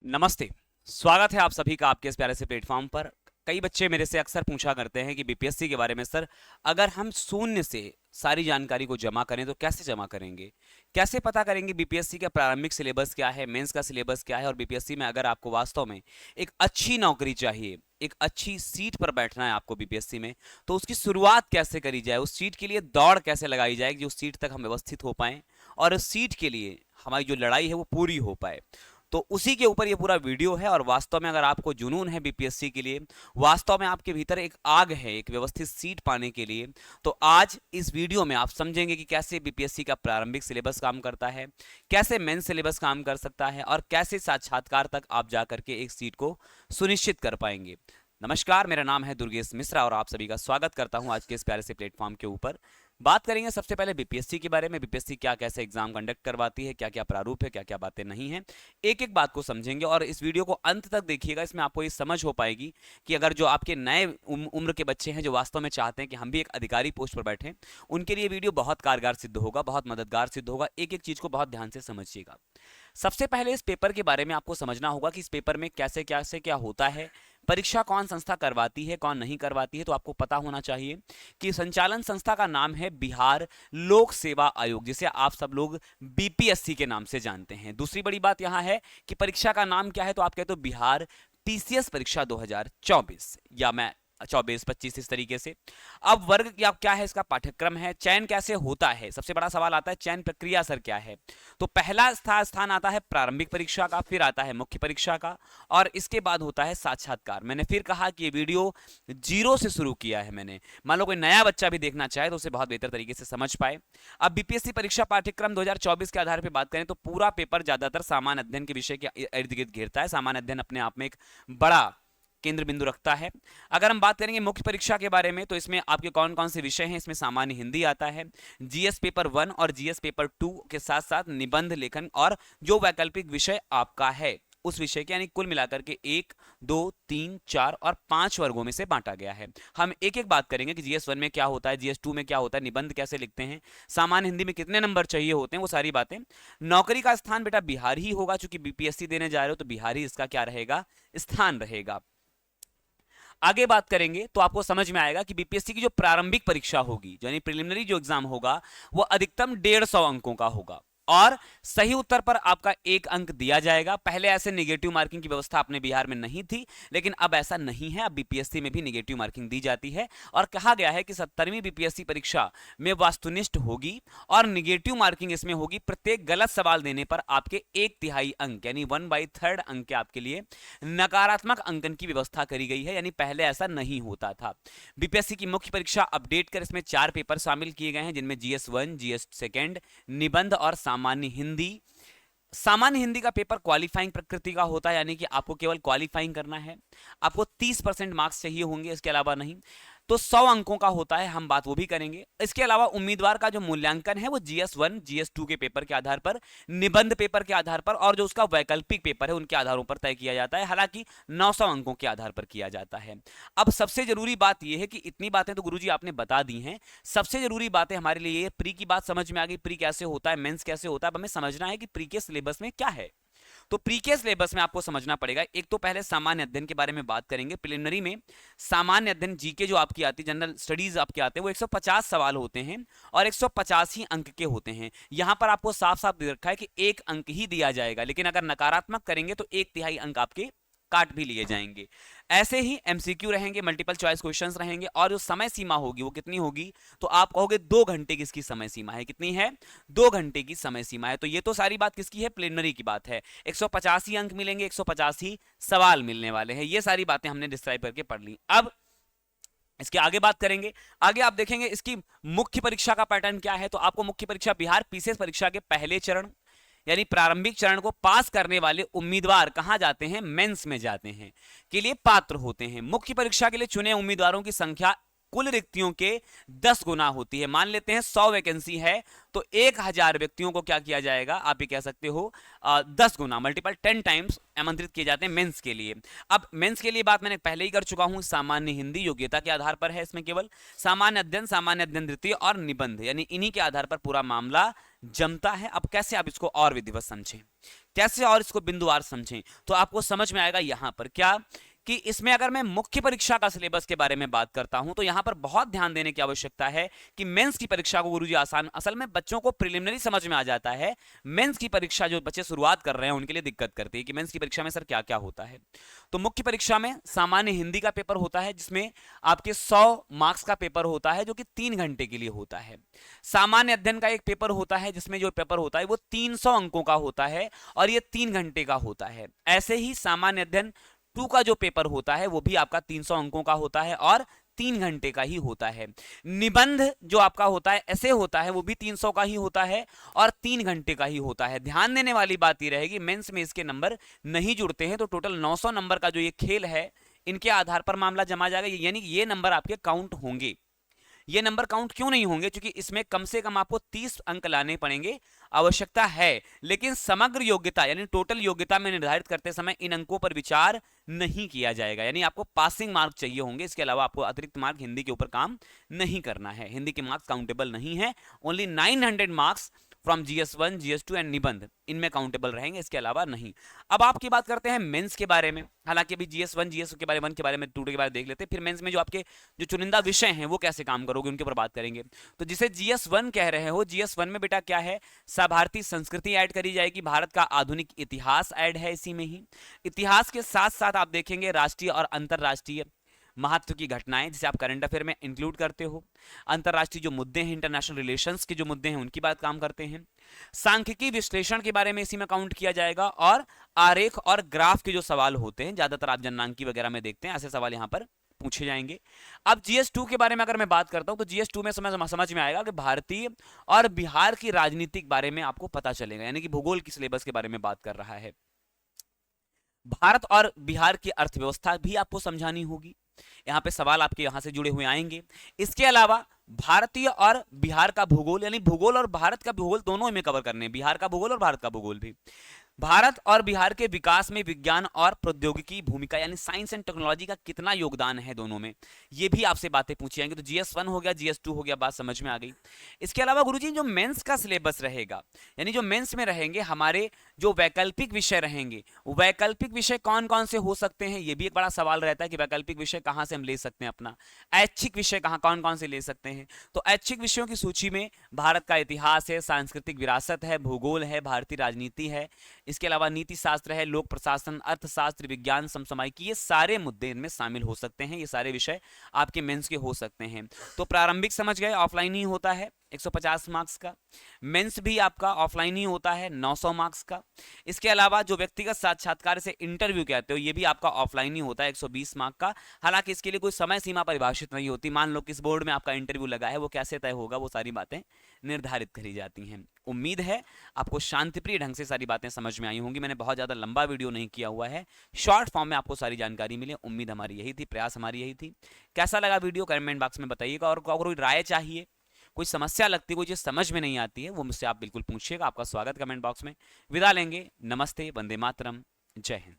नमस्ते। स्वागत है आप सभी का आपके इस प्यारे से प्लेटफॉर्म पर। कई बच्चे मेरे से अक्सर पूछा करते हैं कि बीपीएससी के बारे में सर, अगर हम शून्य से सारी जानकारी को जमा करें तो कैसे जमा करेंगे, कैसे पता करेंगे बीपीएससी का प्रारंभिक सिलेबस क्या है, मेंस का सिलेबस क्या है, और बीपीएससी में अगर आपको वास्तव में एक अच्छी नौकरी चाहिए, एक अच्छी सीट पर बैठना है आपको बीपीएससी में, तो उसकी शुरुआत कैसे करी जाए, उस सीट के लिए दौड़ कैसे लगाई जाए कि उस सीट तक हम व्यवस्थित हो पाएं और उस सीट के लिए हमारी जो लड़ाई है वो पूरी हो पाए। तो उसी के ऊपर ये पूरा वीडियो है। और वास्तव में अगर आपको जुनून है बीपीएससी के लिए, वास्तव में आपके भीतर एक आग है एक व्यवस्थित सीट पाने के लिए, तो आज इस वीडियो में आप समझेंगे कि कैसे बीपीएससी का प्रारंभिक सिलेबस काम करता है, कैसे मेन सिलेबस काम कर सकता है, और कैसे साक्षात्कार तक आप जाकर के एक सीट को सुनिश्चित कर पाएंगे। नमस्कार, मेरा नाम है दुर्गेश मिश्रा और आप सभी का स्वागत करता हूं आज के इस प्यारे से प्लेटफॉर्म के ऊपर। बात करेंगे सबसे पहले बीपीएससी के बारे में, बीपीएससी क्या कैसे एग्जाम कंडक्ट करवाती है, क्या क्या प्रारूप है, क्या क्या बातें नहीं है, एक एक बात को समझेंगे और इस वीडियो को अंत तक देखिएगा। इसमें आपको ये समझ हो पाएगी कि अगर जो आपके नए उम्र के बच्चे हैं जो वास्तव में चाहते हैं कि हम भी एक अधिकारी पोस्ट पर बैठें, उनके लिए वीडियो बहुत कारगर सिद्ध होगा, बहुत मददगार सिद्ध होगा। एक एक चीज को बहुत ध्यान से समझिएगा। सबसे पहले इस पेपर के बारे में आपको समझना होगा कि इस पेपर में कैसे कैसे क्या होता है, परीक्षा कौन संस्था करवाती है, कौन नहीं करवाती है। तो आपको पता होना चाहिए कि संचालन संस्था का नाम है बिहार लोक सेवा आयोग, जिसे आप सब लोग बीपीएससी के नाम से जानते हैं। दूसरी बड़ी बात यहां है कि परीक्षा का नाम क्या है, तो आप कहते हो बिहार पीसीएस परीक्षा 2024, या मैं 24-25 इस तरीके से। अब वर्ग या क्या है, इसका पाठ्यक्रम है। चयन कैसे होता है, सबसे बड़ा सवाल आता है चयन प्रक्रिया सर क्या है। तो पहला स्थान आता है प्रारंभिक परीक्षा का, फिर आता है मुख्य परीक्षा का, और इसके बाद होता है साक्षात्कार। मैंने फिर कहा कि ये वीडियो जीरो से शुरू किया है मैंने, मान लो कोई नया बच्चा भी देखना चाहे तो उसे बहुत बेहतर तरीके से समझ पाए। अब बीपीएससी परीक्षा पाठ्यक्रम 2024 के आधार पर बात करें तो पूरा पेपर ज्यादातर सामान्य अध्ययन के विषय के इर्द गिर्द घेरता है। सामान्य अध्ययन अपने आप में एक बड़ा केंद्र बिंदु रखता है। अगर हम बात करेंगे मुख्य परीक्षा के बारे में, तो इसमें आपके कौन कौन से विषय हैं, इसमें सामान्य हिंदी आता है, जीएस पेपर 1 और जीएस पेपर 2 के साथ साथ निबंध लेखन, और जो वैकल्पिक विषय आपका है उस विषय के, यानी कुल मिलाकर के 1, 2, 3, 4 और 5 वर्गों में से बांटा गया है। हम एक एक बात करेंगे कि जीएस 1 में क्या होता है, जीएस 2 में क्या होता है, निबंध कैसे लिखते हैं, सामान्य हिंदी में कितने नंबर चाहिए होते हैं, वो सारी बातें। नौकरी का स्थान बेटा बिहार ही होगा, चूंकि बीपीएससी देने जा रहे हो तो बिहार ही इसका क्या रहेगा, स्थान रहेगा। आगे बात करेंगे तो आपको समझ में आएगा कि बीपीएससी की जो प्रारंभिक परीक्षा होगी, यानी प्रिलिमिनरी जो एग्जाम होगा, वो अधिकतम 150 अंकों का होगा, और सही उत्तर पर आपका 1 अंक दिया जाएगा। पहले ऐसे नेगेटिव मार्किंग की व्यवस्था अपने बिहार में नहीं थी, लेकिन अब ऐसा नहीं है। अब बीपीएससी में भी नेगेटिव मार्किंग दी जाती है, और कहा गया है कि 70वीं बीपीएससी परीक्षा में वस्तुनिष्ठ होगी और नेगेटिव मार्किंग इसमें होगी। प्रत्येक गलत सवाल देने पर आपके 1/3 अंक, यानी 1/3 अंक के आपके लिए नकारात्मक अंकन की व्यवस्था करी गई है, यानी पहले ऐसा नहीं होता था। बीपीएससी की मुख्य परीक्षा अपडेट कर इसमें 4 पेपर शामिल किए गए हैं, जिनमें जीएस 1, जीएस 2, निबंध और सामान्य हिंदी। सामान्य हिंदी का पेपर क्वालिफाइंग प्रकृति का होता है, यानी कि आपको केवल क्वालिफाइंग करना है, आपको 30% मार्क्स चाहिए होंगे, इसके अलावा नहीं। तो 100 अंकों का होता है, हम बात वो भी करेंगे। इसके अलावा उम्मीदवार का जो मूल्यांकन है वो जीएस 1, जीएस 2 के पेपर के आधार पर, निबंध पेपर के आधार पर, और जो उसका वैकल्पिक पेपर है उनके आधारों पर तय किया जाता है। हालांकि 900 अंकों के आधार पर किया जाता है। अब सबसे जरूरी बात यह है कि इतनी बातें तो गुरुजी आपने बता दी हैं, सबसे जरूरी बातें हमारे लिए ये, प्री की बात समझ में आ गई, प्री कैसे होता है, मेंस कैसे होता है। अब हमें समझना है कि प्री के सिलेबस में क्या है। तो प्री के सिलेबस में आपको समझना पड़ेगा, एक तो पहले सामान्य अध्ययन के बारे में बात करेंगे। प्रिलिमिनरी में सामान्य अध्ययन जीके जो आपकी आती है, जनरल स्टडीज आपके आते हैं, वो 150 सवाल होते हैं और 150 ही अंक के होते हैं। यहां पर आपको साफ साफ दे रखा है कि 1 अंक ही दिया जाएगा, लेकिन अगर नकारात्मक करेंगे तो 1/3 अंक आपके काट भी लिए जाएंगे। ऐसे ही एमसीक्यू रहेंगे, मल्टीपल चॉइस क्वेश्चंस रहेंगे, और जो समय सीमा होगी वो कितनी होगी, तो आप कहोगे 2 घंटे की इसकी समय सीमा है। कितनी है, 2 घंटे की समय सीमा है। तो ये तो सारी बात किसकी है, प्रिलिमिनरी की बात है। 150 ही अंक मिलेंगे, 150 ही सवाल मिलने वाले हैं। ये सारी बातें हमने डिस्क्राइब करके पढ़ ली। अब इसके आगे बात करेंगे। आगे आप देखेंगे इसकी मुख्य परीक्षा का पैटर्न क्या है। तो आपको मुख्य परीक्षा बिहार पीसीएस परीक्षा के पहले चरण, यानी प्रारंभिक चरण को पास करने वाले उम्मीदवार कहां जाते हैं, मेंस में जाते हैं, के लिए पात्र होते हैं। मुख्य परीक्षा के लिए चुने उम्मीदवारों की संख्या कुल रिक्तियों के 10 गुना होती है। मान लेते हैं 100 वैकेंसी है, तो 1000 व्यक्तियों को क्या किया जाएगा, आप ये कह सकते हो 10 गुना, मल्टीपल 10 टाइम्स आमंत्रित किए जाते हैं मेंस के लिए। अब मेंस के लिए बात मैंने पहले ही कर चुका हूं, सामान्य हिंदी योग्यता के आधार पर है, इसमें केवल सामान्य अध्ययन द्वितीय और निबंध, यानी इन्हीं के आधार पर पूरा मामला जमता है। अब कैसे आप इसको और विधिवत समझें, कैसे और इसको बिंदुवार समझें, तो आपको समझ में आएगा यहां पर क्या कि इसमें अगर मैं मुख्य परीक्षा का सिलेबस के बारे में बात करता हूं तो यहां पर बहुत ध्यान देने की आवश्यकता है कि मेंस की परीक्षा को गुरुजी आसान, असल में बच्चों को प्रिलिमिनरी समझ में आ जाता है। मेंस की परीक्षा जो बच्चे शुरुआत कर रहे हैं उनके लिए दिक्कत करती है कि मेंस की परीक्षा में सर क्या क्या होता है। तो मुख्य परीक्षा में सामान्य हिंदी का पेपर होता है जिसमें आपके 100 मार्क्स का पेपर होता है जो कि 3 घंटे के लिए होता है। सामान्य अध्ययन का एक पेपर होता है जिसमें जो पेपर होता है वो 300 अंकों का होता है और ये 3 घंटे का होता है। ऐसे ही सामान्य अध्ययन 2 का जो पेपर होता है वो भी आपका 300 अंकों का होता है और 3 घंटे का ही होता है। निबंध जो आपका होता है ऐसे होता है वो भी 300 का ही होता है और 3 घंटे का ही होता है। ध्यान देने वाली बात ये रहेगी मेंस में इसके नंबर नहीं जुड़ते हैं तो टोटल 900 नंबर का जो ये खेल है इनके आधार पर मामला जमा जाएगा, यानी ये नंबर आपके काउंट होंगे। ये नंबर काउंट क्यों नहीं होंगे, क्योंकि इसमें कम से कम आपको 30 अंक लाने पड़ेंगे, आवश्यकता है, लेकिन समग्र योग्यता यानी टोटल योग्यता में निर्धारित करते समय इन अंकों पर विचार नहीं किया जाएगा। यानी आपको पासिंग मार्क चाहिए होंगे, इसके अलावा आपको अतिरिक्त मार्क हिंदी के ऊपर काम नहीं करना है। हिंदी के मार्क्स काउंटेबल नहीं है, only 900 marks from GS1 GS2 and निबंध इनमें काउंटेबल रहेंगे, इसके अलावा नहीं। अब आपकी बात करते हैं मेंस के बारे में। हालांकि अभी GS1 GS2 के बारे में, 1 के बारे में, 2 के बारे में देख लेते हैं, फिर मेंस में जो आपके जो चुनिंदा विषय हैं वो कैसे काम करोगे उनके ऊपर बात करेंगे। तो जिसे GS1 कह रहे हो, GS1 में बेटा क्या है, भारतीय संस्कृति ऐड करी जाएगी, भारत का आधुनिक इतिहास ऐड है इसी में ही। इतिहास के साथ साथ आप देखेंगे राष्ट्रीय और अंतरराष्ट्रीय महत्व की घटनाएं जिसे आप करंट अफेयर में इंक्लूड करते हो। अंतरराष्ट्रीय जो मुद्दे हैं, इंटरनेशनल रिलेशंस के जो मुद्दे हैं उनकी बात काम करते हैं। सांख्यिकी विश्लेषण के बारे में इसी में काउंट किया जाएगा और आरेख और ग्राफ के जो सवाल होते हैं ज्यादातर आप जननांकी वगैरह में देखते हैं, ऐसे सवाल यहां पर पूछे जाएंगे। अब GS2 के बारे में अगर मैं बात करता हूं तो GS2 में समझ में आएगा कि भारतीय और बिहार की राजनीतिक बारे में आपको पता चलेगा, यानी कि भूगोल की सिलेबस के बारे में बात कर रहा है। भारत और बिहार की अर्थव्यवस्था भी आपको समझानी होगी, यहां पे सवाल आपके यहां से जुड़े हुए आएंगे। इसके अलावा भारतीय और बिहार का भूगोल, यानी भूगोल और भारत का भूगोल दोनों में कवर करने, बिहार का भूगोल और भारत का भूगोल भी। भारत और बिहार के विकास में विज्ञान और प्रौद्योगिकी भूमिका यानी साइंस एंड टेक्नोलॉजी का कितना योगदान है दोनों में, ये भी आपसे बातें पूछी जाएंगी। तो GS1 हो गया, GS2 हो गया, बात समझ में आ गई। इसके अलावा गुरुजी जो मेंस का सिलेबस रहेगा, यानी जो मेंस में रहेंगे हमारे जो वैकल्पिक विषय रहेंगे, वैकल्पिक विषय कौन कौन से हो सकते हैं, ये भी एक बड़ा सवाल रहता है कि वैकल्पिक विषय कहां से हम ले सकते हैं अपना। ऐच्छिक विषय कहां कौन कौन से ले सकते हैं, तो ऐच्छिक विषयों की सूची में भारत का इतिहास है, सांस्कृतिक विरासत है, भूगोल है, भारतीय राजनीति है, इसके अलावा नीति शास्त्र है, लोक प्रशासन, अर्थशास्त्र, विज्ञान, समसामयिकी, ये सारे मुद्दे इनमें शामिल हो सकते हैं। ये सारे विषय आपके मेंस के हो सकते हैं। तो प्रारंभिक समझ गए ऑफलाइन ही होता है 150 मार्क्स का, मेंस भी आपका ऑफलाइन ही होता है 900 मार्क्स का। इसके अलावा जो व्यक्तिगत साक्षात्कार से इंटरव्यू कहते हो ये भी आपका ऑफलाइन ही होता है 120 मार्क का। हालांकि इसके लिए कोई समय सीमा परिभाषित नहीं होती, मान लो किस बोर्ड में आपका इंटरव्यू लगा है वो कैसे तय होगा, वो सारी बातें निर्धारित करी जाती हैं। उम्मीद है आपको शांतिप्रिय ढंग से सारी बातें समझ में आई होंगी। मैंने बहुत ज्यादा लंबा वीडियो नहीं किया हुआ है, शॉर्ट फॉर्म में आपको सारी जानकारी मिले, उम्मीद हमारी यही थी, प्रयास हमारी यही थी। कैसा लगा वीडियो कमेंट बॉक्स में बताइएगा, और अगर कोई राय चाहिए, कोई समस्या लगती है, कोई चीज समझ में नहीं आती है, वो मुझसे आप बिल्कुल पूछिएगा। आपका स्वागत कमेंट बॉक्स में। विदा लेंगे, नमस्ते, वंदे मातरम, जय हिंद।